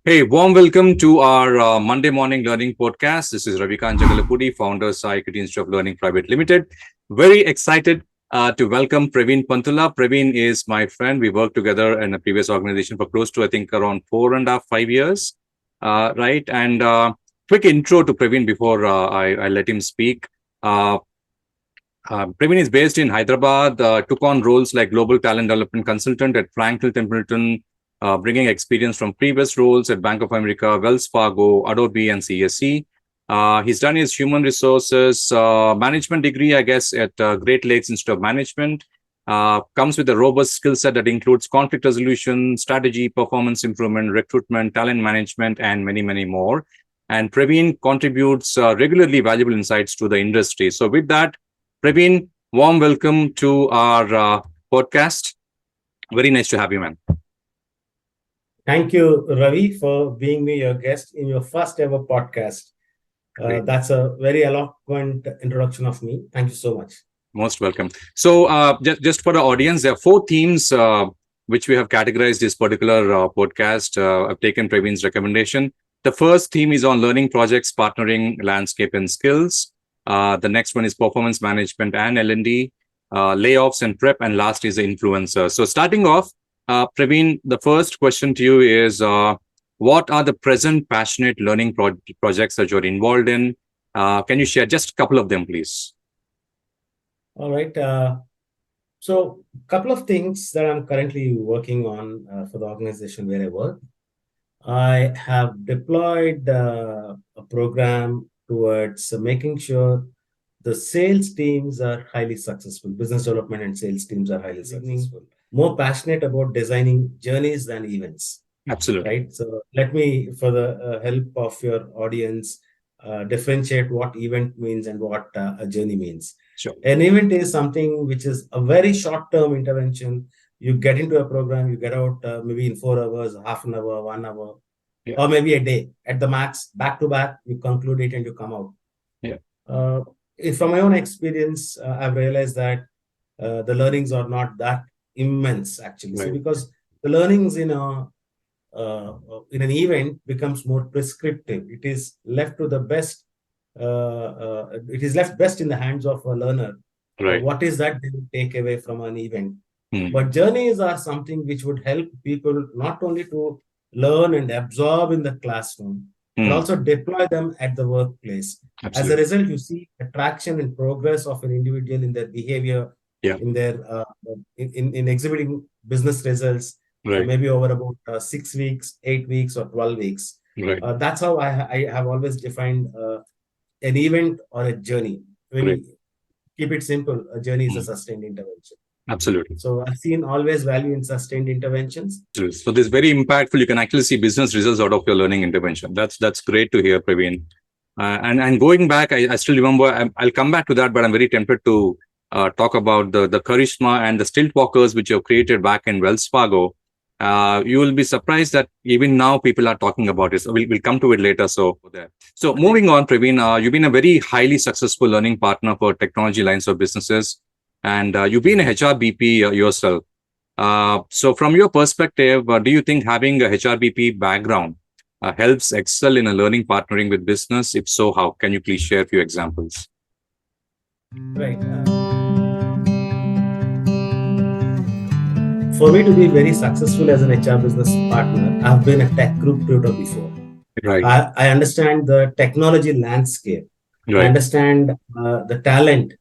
Hey, warm welcome to our Monday morning learning podcast. This is Ravi Jagarlapudi, founder of Acuity Institute of Learning Private Limited. Very excited to welcome Praveen Pantula. Praveen is my friend. We worked together in a previous organization for close to, I think, around 4.5, 5 years. Right. And quick intro to Praveen before I let him speak. Uh, Praveen is based in Hyderabad, took on roles like Global Talent Development Consultant at Franklin Templeton, bringing experience from previous roles at Bank of America, Wells Fargo, Adobe, and CSC. He's done his human resources management degree, I guess, at Great Lakes Institute of Management. Comes with a robust skill set that includes conflict resolution, strategy, performance improvement, recruitment, talent management, and many, many more. And Praveen contributes regularly valuable insights to the industry. So with that, Praveen, warm welcome to our podcast. Very nice to have you, man. Thank you, Ravi, for being me your guest in your first ever podcast. That's a very eloquent introduction of me. Thank you so much. Most welcome. So, just for the audience, there are four themes which we have categorized this particular podcast. I've taken Praveen's recommendation. The first theme is on learning projects, partnering, landscape, and skills. The next one is performance management and L&D, layoffs and prep, and last is the influencer. So starting off, Praveen, the first question to you is, what are the present passionate learning projects that you're involved in? Can you share just a couple of them, please? All right. So a couple of things that I'm currently working on for the organization where I work. I have deployed a program towards making sure the sales teams are highly successful. Business development and sales teams are highly successful. More passionate about designing journeys than events. Absolutely. Right. So let me, for the help of your audience, differentiate what event means and what a journey means. Sure. An event is something which is a very short-term intervention. You get into a program, you get out maybe in 4 hours, half an hour, 1 hour, or maybe a day at the max, back to back, you conclude it and you come out. From my own experience, I've realized that the learnings are not that immense actually. So because the learnings in an event becomes more prescriptive, it is left to the best. It is left best in the hands of a learner. What is that they will take away from an event? But journeys are something which would help people not only to learn and absorb in the classroom, but also deploy them at the workplace. Absolutely. As a result, you see attraction and progress of an individual in their behavior, in their in exhibiting business results, maybe over about 6 weeks, 8 weeks, or 12 weeks. That's how I have always defined an event or a journey. Keep it simple. A journey is a sustained intervention. Absolutely. So I've seen always value in sustained interventions. So this is very impactful. You can actually see business results out of your learning intervention. That's great to hear, Praveen. And going back, I still remember. I'll come back to that, but I'm very tempted to talk about the charisma and the stilt walkers which you have created back in Wells Fargo. You will be surprised that even now people are talking about it. So we'll come to it later. So moving on, Praveen, you've been a very highly successful learning partner for technology lines of businesses. And you've been a HRBP yourself. So from your perspective, do you think having a HRBP background helps excel in a learning partnering with business? If so, how? Can you please share a few examples? Right. For me to be very successful as an HR business partner, I've been a tech recruiter before. Right. I understand the technology landscape. I understand the talent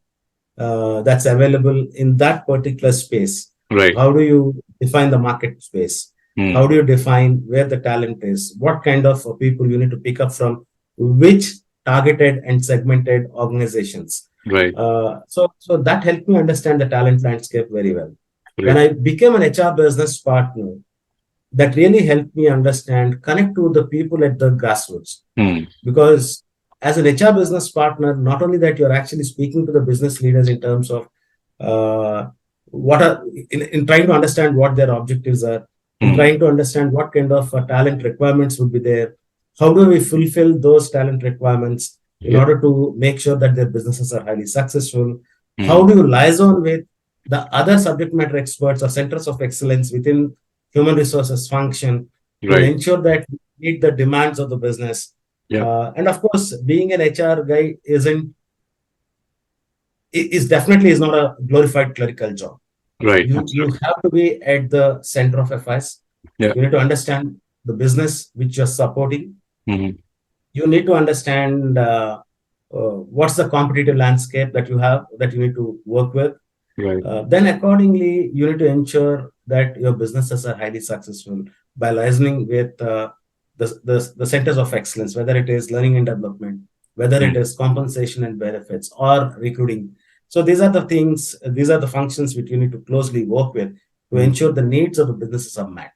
that's available in that particular space. How do you define the market space? How do you define where the talent is? What kind of people you need to pick up from which targeted and segmented organizations? So that helped me understand the talent landscape very well. When I became an HR business partner, that really helped me connect to the people at the grassroots. Because as an HR business partner, not only that you're actually speaking to the business leaders in terms of in trying to understand what their objectives are, in trying to understand what kind of talent requirements would be there, how do we fulfill those talent requirements in order to make sure that their businesses are highly successful? How do you liaison with the other subject matter experts or centers of excellence within human resources function to ensure that meet the demands of the business. Yeah. And of course, being an HR guy is not a glorified clerical job. Right. You Absolutely. have to be at the center of affairs. Yeah. You need to understand the business which you're supporting. Mm-hmm. You need to understand what's the competitive landscape that you have that you need to work with. Right. Then accordingly, you need to ensure that your businesses are highly successful by liaising with the centers of excellence, whether it is learning and development, whether it is compensation and benefits or recruiting. So these are the things, these are the functions which you need to closely work with to ensure the needs of the businesses are met.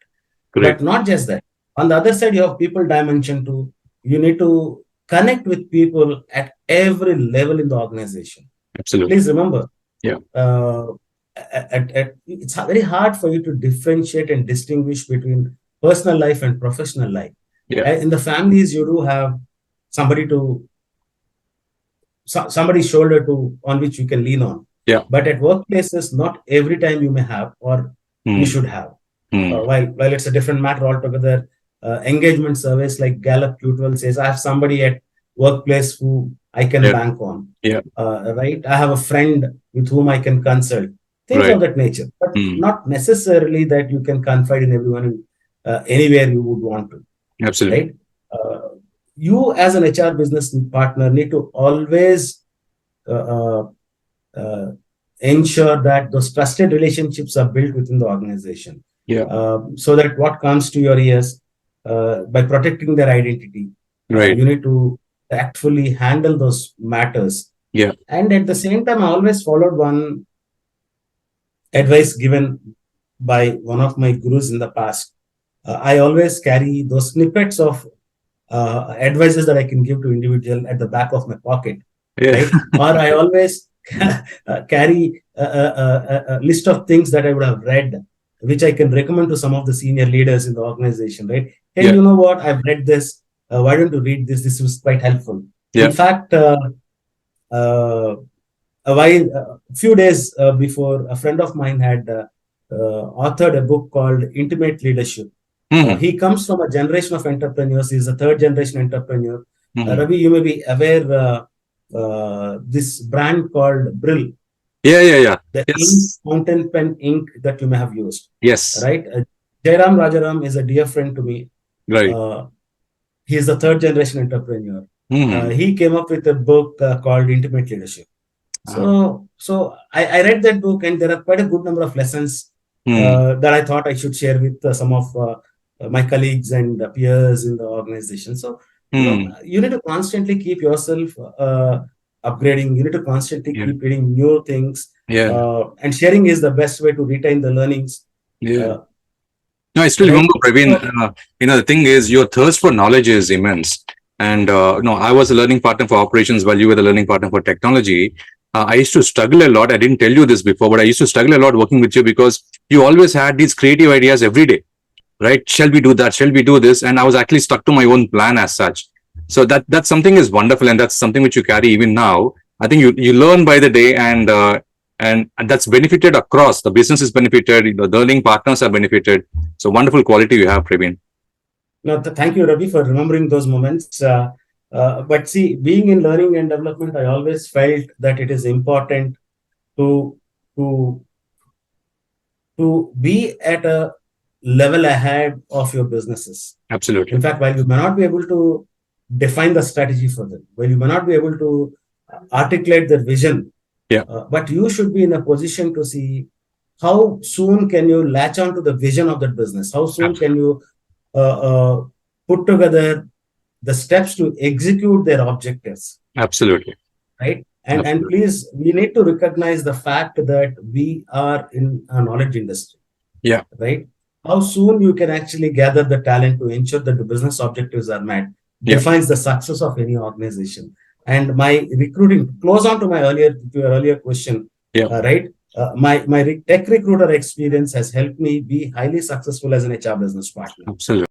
Great. But not just that. On the other side, you have people dimension too. You need to connect with people at every level in the organization. Absolutely. Please remember, Yeah. it's very hard for you to differentiate and distinguish between personal life and professional life. Yeah. In the families, you do have somebody to somebody's shoulder to on which you can lean on. Yeah. But at workplaces, not every time you may have or you should have. While it's a different matter altogether, engagement surveys like Gallup Q12 says I have somebody at workplace who I can bank on. Yeah. Right? I have a friend with whom I can consult. Things of that nature, but not necessarily that you can confide in everyone anywhere you would want to. Absolutely. Right? You as an HR business partner need to always ensure that those trusted relationships are built within the organization. Yeah. So that what comes to your ears, by protecting their identity, right. You need to tactfully handle those matters. Yeah. And at the same time, I always followed one advice given by one of my gurus in the past. I always carry those snippets of advices that I can give to individual at the back of my pocket, right? Or I always carry a list of things that I would have read, which I can recommend to some of the senior leaders in the organization, right? Hey, you know what? I've read this. Why don't you read this? This was quite helpful. In fact, a few days before, a friend of mine had authored a book called Intimate Leadership. He comes from a generation of entrepreneurs. He's a third generation entrepreneur. Ravi, you may be aware this brand called Brill. Yeah. The ink, fountain pen ink that you may have used. Yes. Right. Jairam Rajaram is a dear friend to me. Right. He is a third generation entrepreneur. He came up with a book called Intimate Leadership. So I read that book, and there are quite a good number of lessons that I thought I should share with some of my colleagues and peers in the organization. So you need to constantly keep yourself upgrading. You need to constantly keep reading new things. And sharing is the best way to retain the learnings. No, I still remember, Praveen. The thing is, your thirst for knowledge is immense. And I was a learning partner for operations while you were the learning partner for technology. I used to struggle a lot. I didn't tell you this before, but I used to struggle a lot working with you because you always had these creative ideas every day, right? Shall we do that? Shall we do this? And I was actually stuck to my own plan as such. So that's something is wonderful, and that's something which you carry even now. I think you learn by the day, and that's benefited across. The business is benefited. The learning partners are benefited. So wonderful quality you have, Praveen. No, thank you, Ravi, for remembering those moments. But see, being in learning and development, I always felt that it is important to be at a level ahead of your businesses. Absolutely. In fact, while you may not be able to define the strategy for them, while you may not be able to articulate the vision, but you should be in a position to see how soon can you latch on to the vision of that business? How soon can you put together the steps to execute their objectives? Absolutely. Right. And please, we need to recognize the fact that we are in a knowledge industry. Yeah. Right. How soon you can actually gather the talent to ensure that the business objectives are met defines the success of any organization. And my recruiting, close on to my earlier question, right? My tech recruiter experience has helped me be highly successful as an HR business partner. Absolutely.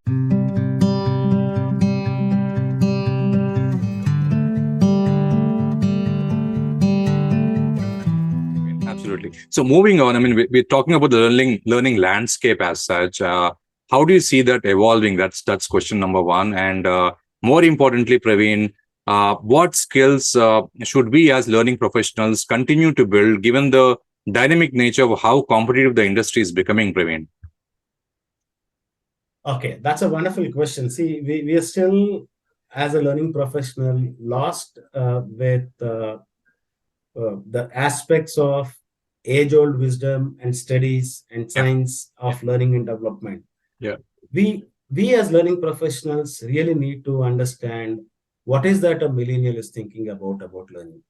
Absolutely. So moving on, I mean, we're talking about the learning landscape as such. How do you see that evolving? That's question number one. And more importantly, Praveen, what skills should we as learning professionals continue to build given the dynamic nature of how competitive the industry is becoming, Praveen? Okay, that's a wonderful question. See, we are still, as a learning professional, lost with the aspects of age-old wisdom and studies and science of learning and development. Yeah. We as learning professionals really need to understand what is that a millennial is thinking about learning,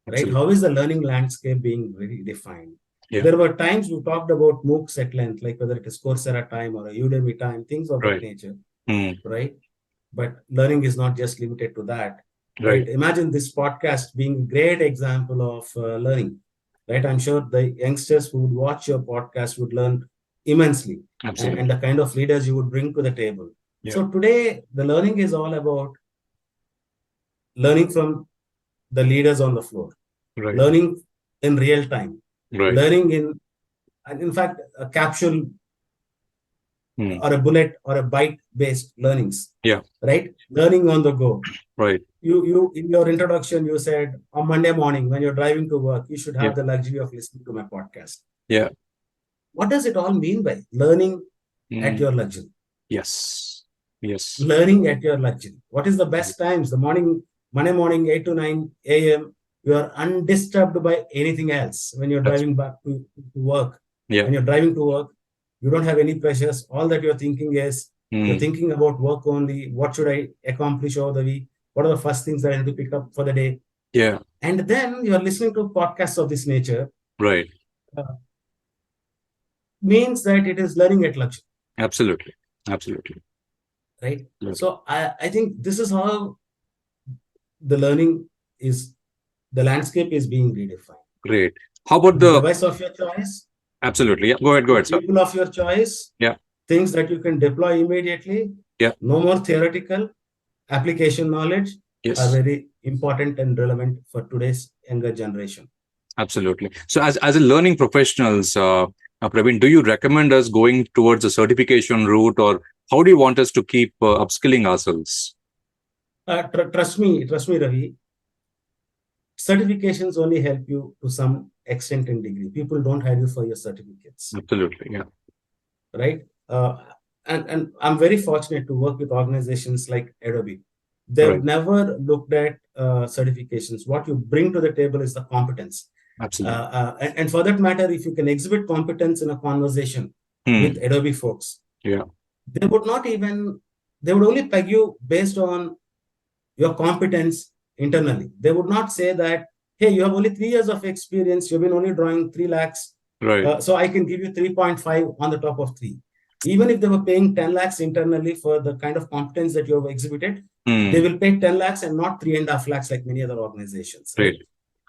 right? Absolutely. How is the learning landscape being really defined? Yeah. There were times we talked about MOOCs at length, like whether it is Coursera time or a Udemy time, things of that nature, right? But learning is not just limited to that, right? Imagine this podcast being a great example of learning, right? I'm sure the youngsters who would watch your podcast would learn immensely, and the kind of leaders you would bring to the table. Yeah. So today, the learning is all about learning from the leaders on the floor, learning in real time, learning in fact, a capsule or a bullet or a bite based learnings. Yeah. Right. Learning on the go. Right. You in your introduction, you said on Monday morning when you're driving to work, you should have the luxury of listening to my podcast. Yeah. What does it all mean by learning at your luxury? Yes. Yes. Learning at your luxury. What is the best times? The morning, Monday morning, 8 to 9 a.m. You are undisturbed by anything else when you're driving back to work. Yeah. When you're driving to work, you don't have any pressures. All that you're thinking is you're thinking about work only. What should I accomplish over the week? What are the first things that I need to pick up for the day? Yeah. And then you're listening to podcasts of this nature. Right. Means that it is learning at luxury. Absolutely. Absolutely. Right. Okay. So I think this is how the learning is, the landscape is being redefined. Great. How about the device of your choice? Absolutely. Yeah. Go ahead, sir. People of your choice. Yeah. Things that you can deploy immediately. Yeah. No more theoretical. Application knowledge are very important and relevant for today's younger generation. Absolutely. So as a learning professionals, Praveen, do you recommend us going towards a certification route, or how do you want us to keep upskilling ourselves? Trust me, Ravi. Certifications only help you to some extent and degree. People don't hire you for your certificates. Absolutely, yeah. Right? And I'm very fortunate to work with organizations like Adobe. They've never looked at certifications. What you bring to the table is the competence. Absolutely. And for that matter, if you can exhibit competence in a conversation with Adobe folks, they would only peg you based on your competence internally. They would not say that, hey, you have only 3 years of experience, you've been only drawing 3 lakhs. Right. So I can give you 3.5 on the top of 3. Even if they were paying 10 lakhs internally for the kind of competence that you have exhibited, they will pay 10 lakhs and not 3.5 lakhs like many other organizations. Right.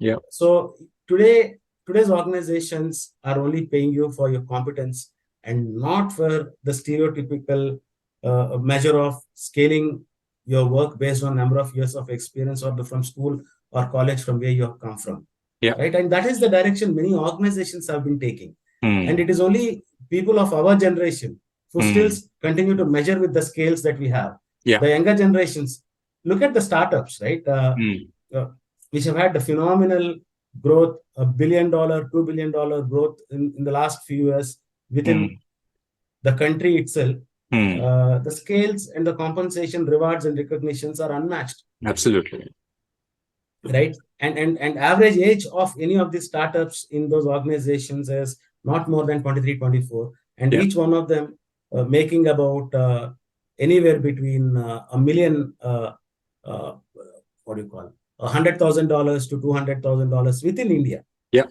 Yeah. So today's organizations are only paying you for your competence and not for the stereotypical measure of scaling your work based on number of years of experience or from school or college from where you have come from. Yeah. Right. And that is the direction many organizations have been taking. And it is only people of our generation who still continue to measure with the scales that we have. Yeah. The younger generations, look at the startups, right? Which have had the phenomenal growth, $1 billion, $2 billion growth in the last few years within the country itself. The scales and the compensation, rewards and recognitions are unmatched. Absolutely. Right. And average age of any of these startups in those organizations is not more than 23, 24. And each one of them making about anywhere between a million, what do you call it? $100,000 to $200,000 within India. Yeah.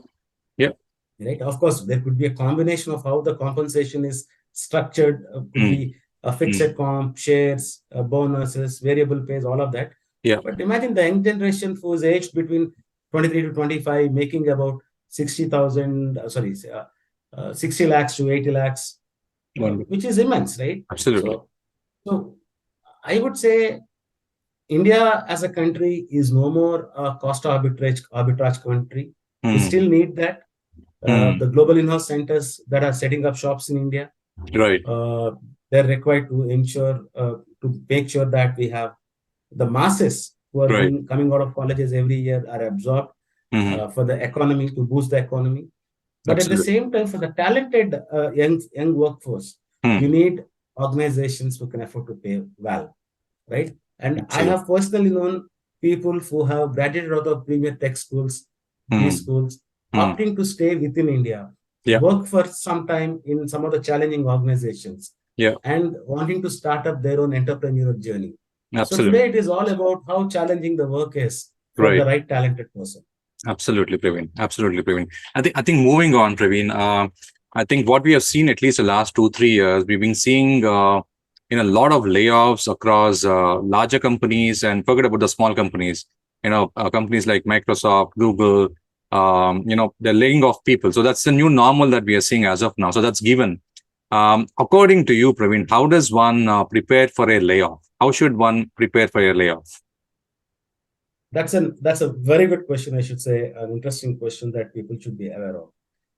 Yeah. Right. Of course, there could be a combination of how the compensation is structured. Could be a fixed comp, shares, bonuses, variable pays, all of that. Yeah. But imagine the young generation who is aged between 23 to 25, making about 60 lakhs to 80 lakhs, which is immense, right? Absolutely. So I would say India as a country is no more a cost arbitrage country. We still need that. The global in-house centers that are setting up shops in India. Right. they're required to ensure, to make sure that we have the masses who are Right. coming out of colleges every year are absorbed for the economy, to boost the economy. But at the Absolutely. same time, for the talented young workforce, you need organizations who can afford to pay well, right? And I Absolutely. have personally known people who have graduated out of premier tech schools, B schools, opting to stay within India, Yeah. work for some time in some of the challenging organizations, Yeah. and wanting to start up their own entrepreneurial journey. So Absolutely. today it is all about how challenging the work is for the Right. right talented person. Absolutely, Praveen. Absolutely, Praveen. I think moving on, Praveen. I think what we have seen at least the last 2 3 years, we've been seeing in a lot of layoffs across larger companies, and forget about the small companies. Companies like Microsoft, Google. They're laying off people. So that's the new normal that we are seeing as of now. So that's given. According to you, Praveen, how does one prepare for a layoff? How should one prepare for a layoff? That's a very good question, I should say, an interesting question that people should be aware of.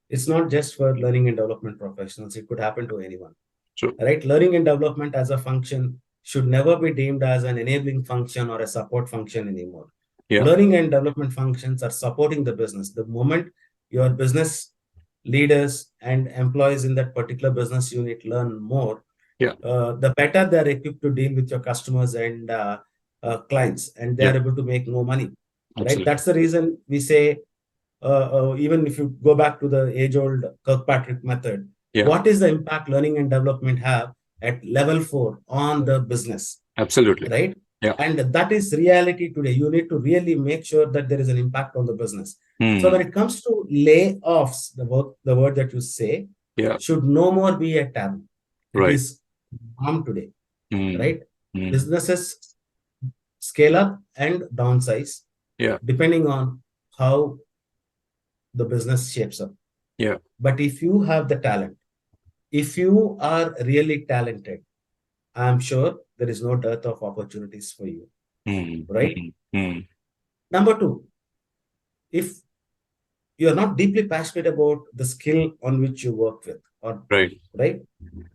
It's not just for learning and development professionals, it could happen to anyone. True. Right? Learning and development as a function should never be deemed as an enabling function or a support function anymore. Yeah. Learning and development functions are supporting the business. The moment your business leaders and employees in that particular business unit learn more, Yeah. the better they're equipped to deal with your customers and clients, and they Yeah. are able to make more money. Right? Absolutely. That's the reason we say, even if you go back to the age-old Kirkpatrick method, Yeah. what is the impact learning and development have at level 4 on the business, Absolutely. right? Yeah. And that is reality today. You need to really make sure that there is an impact on the business. So when it comes to layoffs, the word that you say Yeah. should no more be a taboo. It Right. is norm today, Mm. right? Mm. Businesses scale up and downsize Yeah. depending on how the business shapes up. Yeah. But if you have the talent, if you are really talented, I'm sure there is no dearth of opportunities for you, Mm. right? Mm. Mm. Number two, if you're not deeply passionate about the skill on which you work with, or Right. right,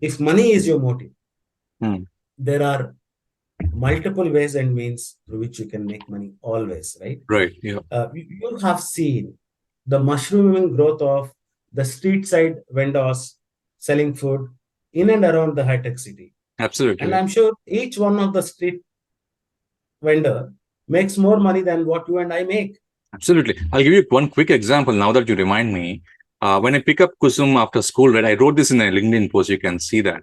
if money is your motive, Mm. there are multiple ways and means through which you can make money always, right? Right. Yeah. You have seen the mushrooming growth of the street side vendors selling food in and around the high-tech city. Absolutely. And Yeah. I'm sure each one of the street vendor makes more money than what you and I make. Absolutely. I'll give you one quick example now that you remind me. When I pick up Kusum after school, right, I wrote this in a LinkedIn post. You can see that.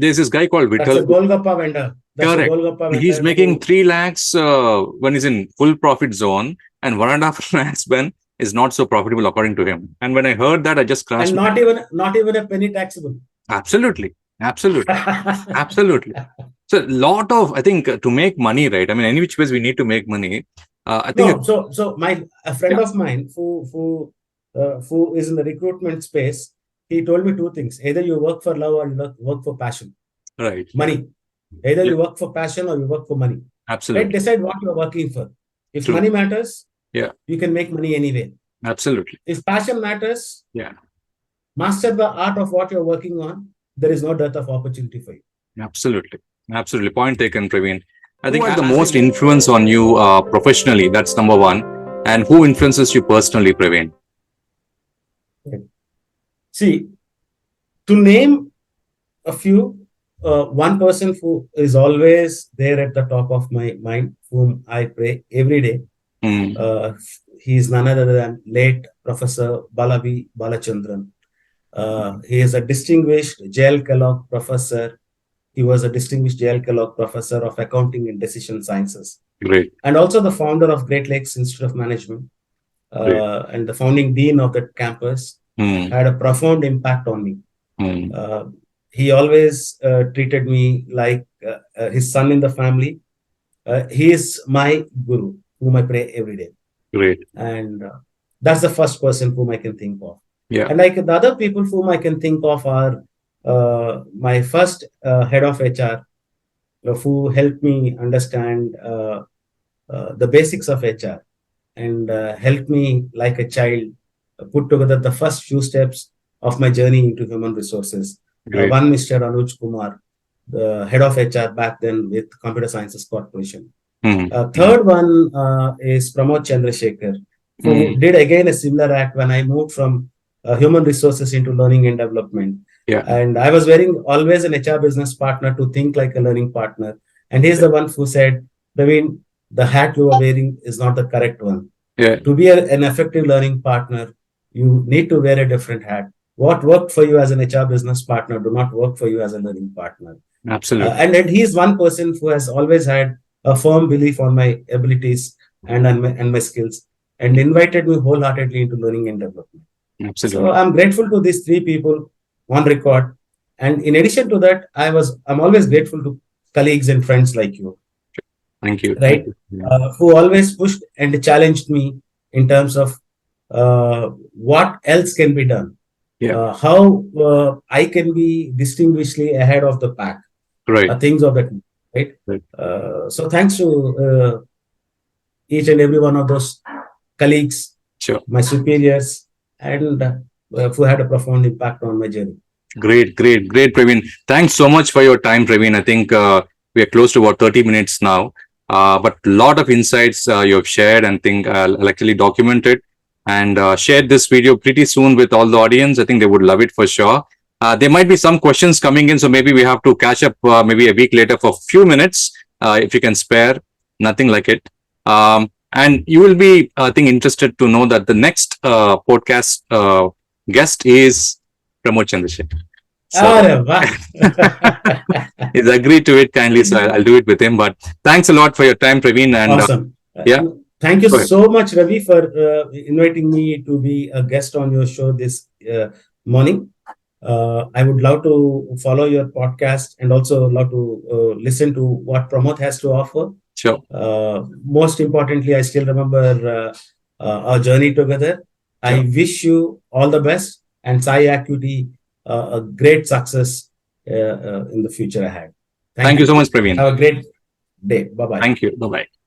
There's this guy called That's Vital. a Golgappa vendor. That's a Correct. Golgappa He's vendor making who, 3 lakhs when he's in full profit zone, and 1.5 lakhs when is not so profitable according to him. And when I heard that, I just and crashed my. not even a penny taxable. Absolutely. Absolutely. Absolutely. So a lot of, I think, to make money, right? I mean, any which ways we need to make money. I think, No, so my a friend yeah, of mine who is in the recruitment space, he told me two things: either you work for love or you work for passion, right. Yeah. money. Either Yeah. you work for passion or you work for money. Right? Absolutely. Decide what you're working for. If True. money matters, Yeah. you can make money anyway. Absolutely. If passion matters, Yeah. master the art of what you're working on. There is no dearth of opportunity for you. Absolutely. Absolutely. Point taken, Praveen. I Who think had the as most I influence on you professionally, that's number one. And who influences you personally, Praveen? see, to name a few, one person who is always there at the top of my mind, whom I pray every day. Mm. He is none other than late Professor Balabi Balachandran. He is a distinguished JL Kellogg professor. He was a distinguished JL Kellogg professor of accounting and decision sciences, Great. and also the founder of Great Lakes Institute of Management, Great. and the founding dean of that campus. Mm. Had a profound impact on me. Mm. He always treated me like his son in the family. He is my guru, whom I pray every day. Great. And that's the first person whom I can think of. Yeah. And like the other people whom I can think of are my first head of HR, who helped me understand the basics of HR, and helped me, like a child, put together the first few steps of my journey into human resources. One Mr. Anuj Kumar, the head of HR back then with Computer Sciences Corporation. Third one is Pramod Chandrasekhar, who did again a similar act when I moved from human resources into learning and development. And I was wearing always an HR business partner to think like a learning partner. And he's the one who said, Praveen, the hat you are wearing is not the correct one. To be an effective learning partner, you need to wear a different hat. What worked for you as an HR business partner do not work for you as a learning partner. Absolutely. And he's one person who has always had a firm belief on my abilities and my skills, and invited me wholeheartedly into learning and development. Absolutely. So I'm grateful to these three people on record. And in addition to that, I'm always grateful to colleagues and friends like you. Thank you. Right? Who always pushed and challenged me in terms of what else can be done. How I can be distinguishedly ahead of the pack. Right. Things of that. Right. So thanks to each and every one of those colleagues, my superiors, and who had a profound impact on my journey. Great, Praveen. Thanks so much for your time, Praveen. I think we are close to about 30 minutes now, but a lot of insights you have shared, and think I'll actually document it and share this video pretty soon with all the audience. I think they would love it for sure. There might be some questions coming in, so maybe we have to catch up maybe a week later for a few minutes, if you can spare. Nothing like it. And you will be, I think, interested to know that the next podcast guest is Pramod Chandrasekhar. So, he's agreed to it kindly, so I'll do it with him. But thanks a lot for your time, Praveen. And awesome. Thank you so much, Ravi, for inviting me to be a guest on your show this morning. I would love to follow your podcast and also love to listen to what Pramod has to offer. Sure. Most importantly, I still remember our journey together. Sure. I wish you all the best and Sai Acuity a great success in the future ahead. Thank you so much, Praveen. Have a great day. Bye-bye. Thank you. Bye-bye.